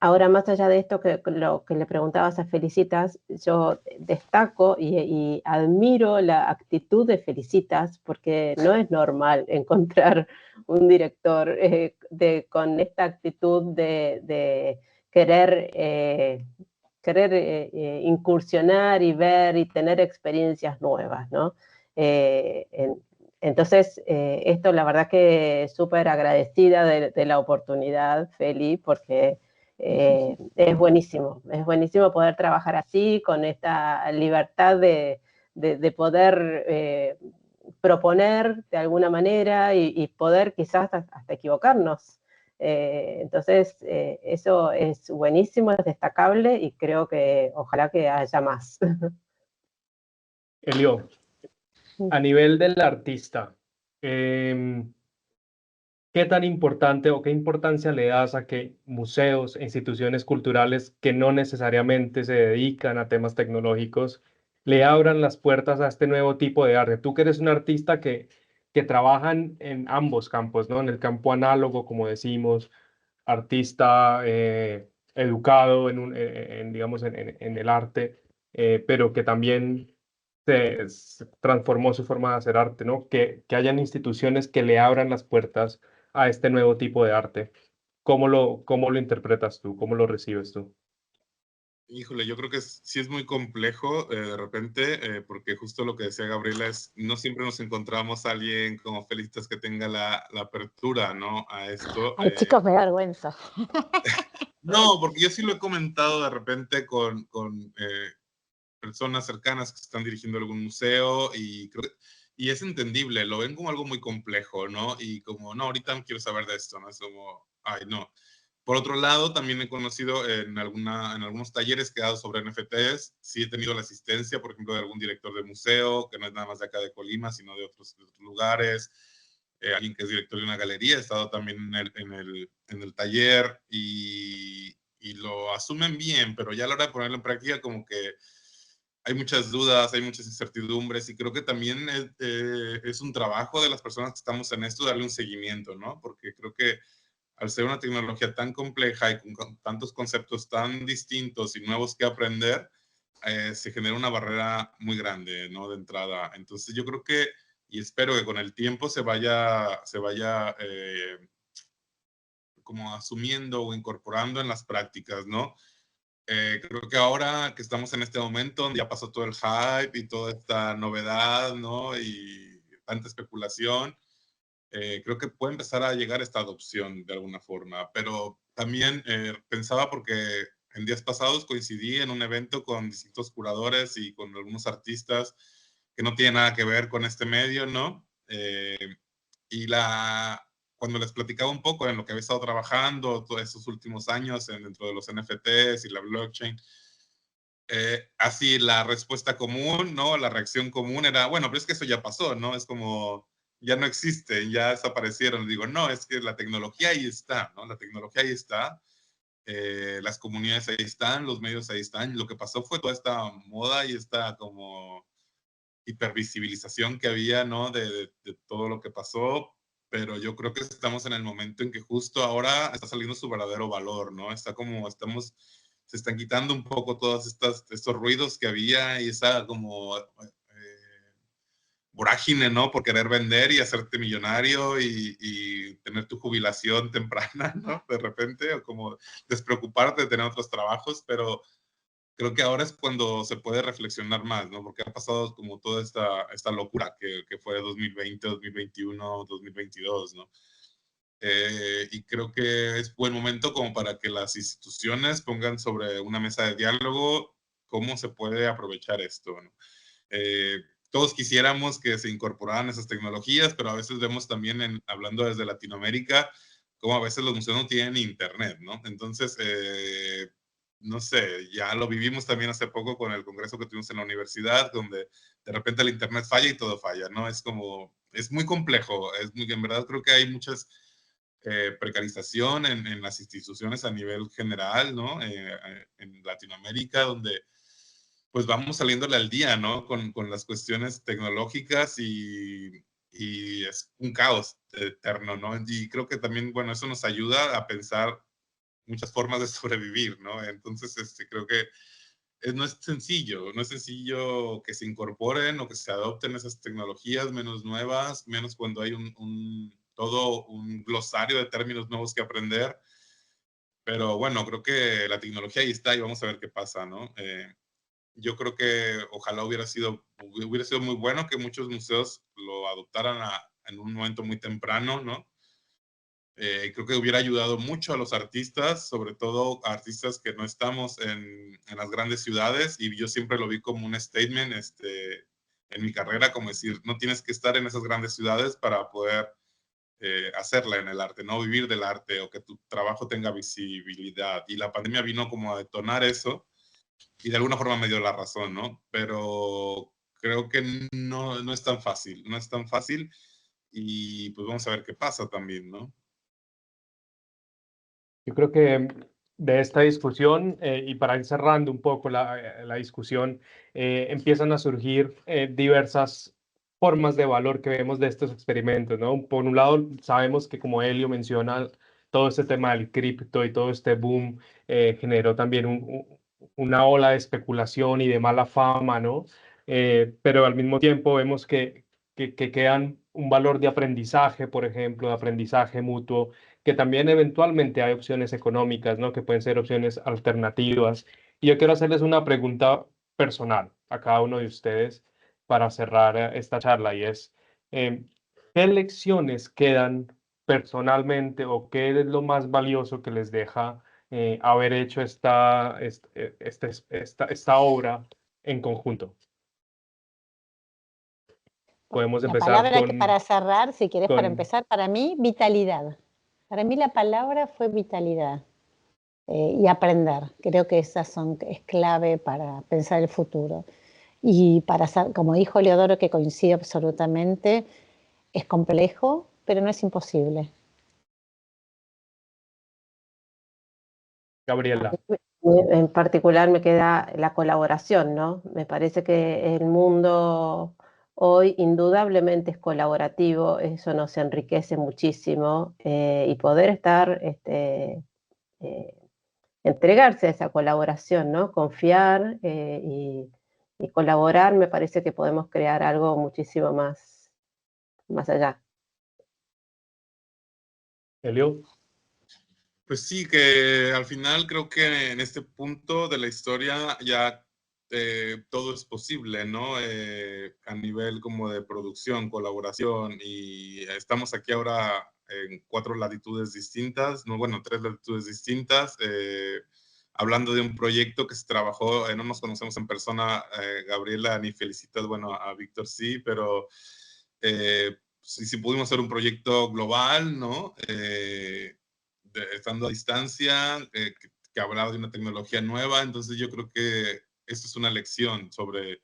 Ahora, más allá de esto, lo que le preguntabas a Felicitas, yo destaco y admiro la actitud de Felicitas, porque no es normal encontrar un director con esta actitud de querer, incursionar y ver y tener experiencias nuevas, ¿no? Entonces, esto la verdad que súper agradecida de la oportunidad, Feli, porque es buenísimo poder trabajar así, con esta libertad de poder proponer de alguna manera y poder quizás hasta equivocarnos. Entonces, eso es buenísimo, es destacable, y creo que ojalá que haya más. Elio, a nivel del artista, ¿qué tan importante o qué importancia le das a que museos e instituciones culturales que no necesariamente se dedican a temas tecnológicos le abran las puertas a este nuevo tipo de arte? Tú que eres un artista que trabaja en ambos campos, ¿no? En el campo análogo, como decimos, artista educado digamos, en el arte, pero que también se transformó su forma de hacer arte, ¿no? Que hayan instituciones que le abran las puertas a este nuevo tipo de arte. ¿cómo lo interpretas tú? ¿Cómo lo recibes tú? Híjole, yo creo que sí es muy complejo de repente, porque justo lo que decía Gabriela es, no siempre nos encontramos a alguien como Felicitas que tenga la apertura, ¿no? A esto. Ay, chicos, me da vergüenza. No, porque yo sí lo he comentado de repente con personas cercanas que están dirigiendo algún museo y y es entendible, lo ven como algo muy complejo, ¿no? Y como, no, ahorita no quiero saber de esto, ¿no? Es como, ay, no. Por otro lado, también he conocido en algunos talleres que he dado sobre NFTs, sí he tenido la asistencia, por ejemplo, de algún director de museo, que no es nada más de acá de Colima, sino de otros lugares, alguien que es director de una galería, he estado también en el taller y lo asumen bien, pero ya a la hora de ponerlo en práctica como que hay muchas dudas, hay muchas incertidumbres y creo que también es un trabajo de las personas que estamos en esto darle un seguimiento, ¿no? Porque creo que al ser una tecnología tan compleja y con tantos conceptos tan distintos y nuevos que aprender, se genera una barrera muy grande, ¿no? De entrada. Entonces yo creo que, y espero que con el tiempo se vaya como asumiendo o incorporando en las prácticas, ¿no? Creo que ahora que estamos en este momento, donde ya pasó todo el hype y toda esta novedad, ¿no? Y tanta especulación, creo que puede empezar a llegar esta adopción de alguna forma. Pero también pensaba porque en días pasados coincidí en un evento con distintos curadores y con algunos artistas que no tienen nada que ver con este medio, ¿no? Y cuando les platicaba un poco en lo que había estado trabajando todos estos últimos años dentro de los NFTs y la blockchain, así la respuesta común, ¿no? La reacción común era, bueno, pero es que eso ya pasó, ¿no? Es como, ya no existe, ya desaparecieron. Digo, no, es que la tecnología ahí está, ¿no? La tecnología ahí está, las comunidades ahí están, los medios ahí están. Lo que pasó fue toda esta moda y esta como hipervisibilización que había, ¿no? De todo lo que pasó, pero yo creo que estamos en el momento en que justo ahora está saliendo su verdadero valor, ¿no? Está como, se están quitando un poco todos estos ruidos que había y esa como vorágine, ¿no? Por querer vender y hacerte millonario y tener tu jubilación temprana, ¿no? De repente, o como despreocuparte de tener otros trabajos, pero creo que ahora es cuando se puede reflexionar más, ¿no? Porque ha pasado como toda esta locura que fue 2020, 2021, 2022, ¿no? Y creo que es buen momento como para que las instituciones pongan sobre una mesa de diálogo cómo se puede aprovechar esto, ¿no? Todos quisiéramos que se incorporaran esas tecnologías, pero a veces vemos también, hablando desde Latinoamérica, como a veces los museos no tienen internet, ¿no? Entonces, no sé, ya lo vivimos también hace poco con el congreso que tuvimos en la universidad, donde de repente el internet falla y todo falla, ¿no? Es como, es muy complejo, en verdad creo que hay muchas precarización en las instituciones a nivel general, ¿no? En Latinoamérica, donde pues vamos saliéndole al día, ¿no? Con las cuestiones tecnológicas y es un caos eterno, ¿no? Y creo que también, bueno, eso nos ayuda a pensar muchas formas de sobrevivir, ¿no? Entonces, creo que no es sencillo, no es sencillo que se incorporen o que se adopten esas tecnologías menos nuevas, menos cuando hay todo un glosario de términos nuevos que aprender. Pero bueno, creo que la tecnología ahí está y vamos a ver qué pasa, ¿no? Yo creo que ojalá hubiera sido muy bueno que muchos museos lo adoptaran en un momento muy temprano, ¿no? Creo que hubiera ayudado mucho a los artistas, sobre todo a artistas que no estamos en las grandes ciudades, y yo siempre lo vi como un statement en mi carrera, como decir, no tienes que estar en esas grandes ciudades para poder hacerla en el arte, no vivir del arte o que tu trabajo tenga visibilidad. Y la pandemia vino como a detonar eso y de alguna forma me dio la razón, ¿no? Pero creo que no es tan fácil, no es tan fácil y pues vamos a ver qué pasa también, ¿no? Yo creo que de esta discusión, y para ir cerrando un poco la discusión, empiezan a surgir diversas formas de valor que vemos de estos experimentos, ¿no? Por un lado, sabemos que como Helio menciona, todo este tema del cripto y todo este boom generó también una ola de especulación y de mala fama, ¿no? Pero al mismo tiempo vemos que quedan un valor de aprendizaje, por ejemplo, de aprendizaje mutuo que también eventualmente hay opciones económicas, ¿no? Que pueden ser opciones alternativas. Y yo quiero hacerles una pregunta personal a cada uno de ustedes para cerrar esta charla y es, ¿qué lecciones quedan personalmente o qué es lo más valioso que les deja haber hecho esta obra en conjunto? Podemos La empezar palabra que para cerrar, si querés para con... empezar, para mí, vitalidad. Para mí la palabra fue vitalidad y aprender. Creo que es clave para pensar el futuro. Y para ser, como dijo Leodoro, que coincido absolutamente, es complejo, pero no es imposible. Gabriela. En particular me queda la colaboración, ¿no? Me parece que el mundo hoy indudablemente es colaborativo, eso nos enriquece muchísimo y poder estar, eh, entregarse a esa colaboración, ¿no? Confiar y colaborar, me parece que podemos crear algo muchísimo más allá. Elio. Pues sí, que al final creo que en este punto de la historia ya todo es posible, ¿no? A nivel como de producción, colaboración, y estamos aquí ahora en 4 latitudes distintas, no, bueno, 3 latitudes distintas, hablando de un proyecto que se trabajó, no nos conocemos en persona, Gabriela, ni Felicitas, bueno, a Víctor sí, pero sí pudimos hacer un proyecto global, ¿no? Estando a distancia, que hablaba de una tecnología nueva, entonces yo creo que esto es una lección sobre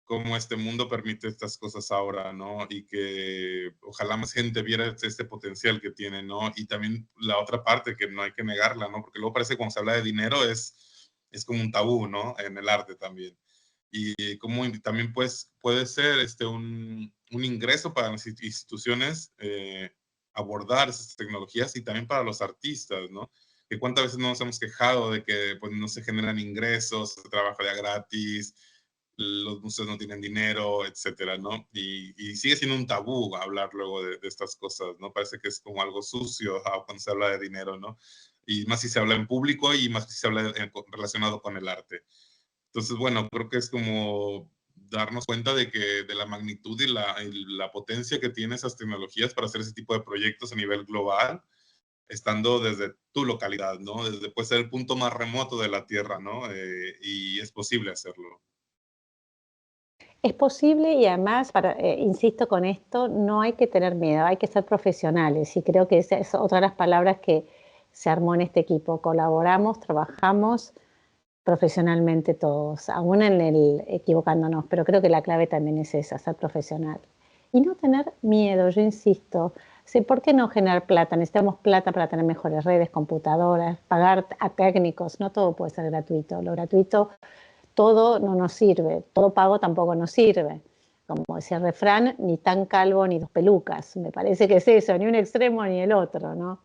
cómo este mundo permite estas cosas ahora, ¿no? Y que ojalá más gente viera este potencial que tiene, ¿no? Y también la otra parte que no hay que negarla, ¿no? Porque luego parece que cuando se habla de dinero es como un tabú, ¿no? En el arte también. Y como también pues, puede ser un ingreso para las instituciones abordar esas tecnologías y también para los artistas, ¿no? Que cuántas veces no nos hemos quejado de que pues, no se generan ingresos, se trabaja ya gratis, los museos no tienen dinero, etcétera, ¿no? Y sigue siendo un tabú hablar luego de estas cosas, ¿no? Parece que es como algo sucio cuando se habla de dinero, ¿no? Y más si se habla en público y más si se habla relacionado con el arte. Entonces, bueno, creo que es como darnos cuenta de la magnitud y la potencia que tienen esas tecnologías para hacer ese tipo de proyectos a nivel global, estando desde tu localidad, ¿no? Desde puede ser el punto más remoto de la Tierra, ¿no? Y es posible hacerlo. Es posible y además, insisto con esto, no hay que tener miedo, hay que ser profesionales y creo que esa es otra de las palabras que se armó en este equipo. Colaboramos, trabajamos profesionalmente todos, aún en el equivocándonos, pero creo que la clave también es esa, ser profesional. Y no tener miedo, yo insisto, sí, ¿por qué no generar plata? Necesitamos plata para tener mejores redes, computadoras, pagar a técnicos, no todo puede ser gratuito. Lo gratuito, todo no nos sirve, todo pago tampoco nos sirve. Como decía el refrán, ni tan calvo ni dos pelucas. Me parece que es eso, ni un extremo ni el otro, ¿no?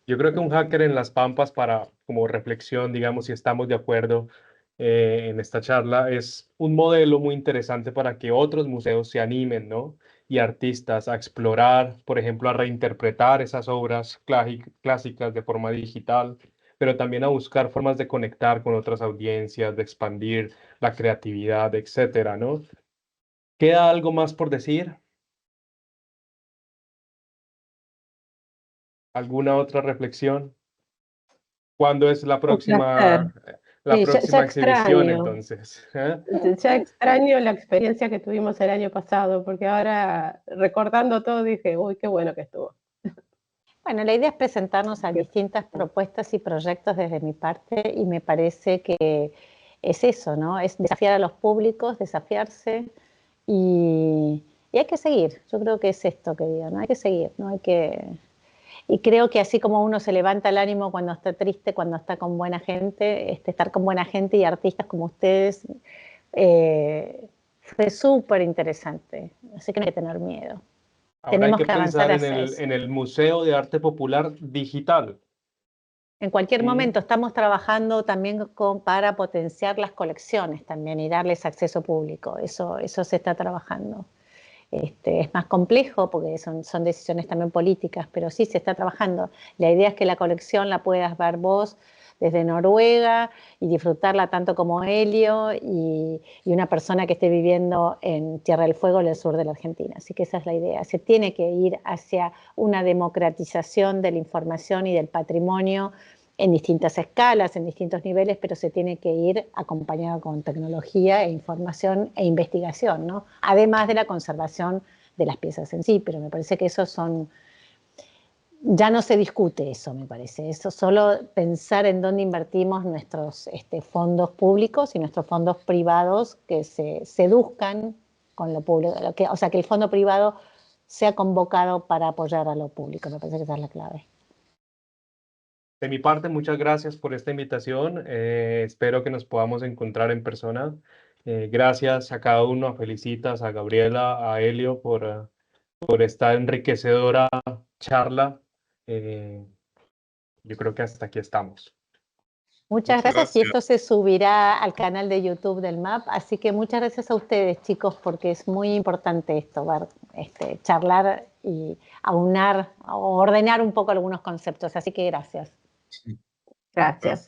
Yo creo que un hacker en las Pampas para, como reflexión, digamos, si estamos de acuerdo en esta charla, es un modelo muy interesante para que otros museos se animen, ¿no? Y artistas a explorar, por ejemplo, a reinterpretar esas obras clásicas de forma digital, pero también a buscar formas de conectar con otras audiencias, de expandir la creatividad, etcétera, ¿no? ¿Queda algo más por decir? ¿Alguna otra reflexión? ¿Cuándo es la Un placer. Sí, ya próxima exhibición extraño. entonces? ¿Eh? Ya extraño la experiencia que tuvimos el año pasado, porque ahora recordando todo dije, uy, qué bueno que estuvo. Bueno, la idea es presentarnos a distintas propuestas y proyectos desde mi parte y me parece que es eso, ¿no? Es desafiar a los públicos, desafiarse y hay que seguir. Yo creo que es esto que digo, ¿no? Hay que seguir, ¿no? Hay que... Y creo que así como uno se levanta el ánimo cuando está triste, cuando está con buena gente, estar con buena gente y artistas como ustedes fue súper interesante. Así que no hay que tener miedo. Ahora hay Tenemos que que avanzar pensar hacia eso. en el Museo de Arte Popular Digital. En cualquier momento estamos trabajando también para potenciar las colecciones también y darles acceso público. Eso se está trabajando. es más complejo porque son decisiones también políticas, pero sí se está trabajando. La idea es que la colección la puedas ver vos desde Noruega y disfrutarla tanto como Helio y una persona que esté viviendo en Tierra del Fuego, en el sur de la Argentina. Así que esa es la idea. Se tiene que ir hacia una democratización de la información y del patrimonio en distintas escalas, en distintos niveles, pero se tiene que ir acompañado con tecnología e información e investigación, ¿no? Además de la conservación de las piezas en sí, pero me parece que esos son... Ya no se discute eso, me parece. Eso solo pensar en dónde invertimos nuestros fondos públicos y nuestros fondos privados que se seduzcan con lo público. O sea, que el fondo privado sea convocado para apoyar a lo público. Me parece que esa es la clave. De mi parte, muchas gracias por esta invitación. Espero que nos podamos encontrar en persona. Gracias a cada uno, a Felicitas, a Gabriela, a Helio por esta enriquecedora charla. Yo creo que hasta aquí estamos. Muchas gracias y esto se subirá al canal de YouTube del MAP, así que muchas gracias a ustedes, chicos, porque es muy importante esto, charlar y aunar o ordenar un poco algunos conceptos, así que gracias. Gracias.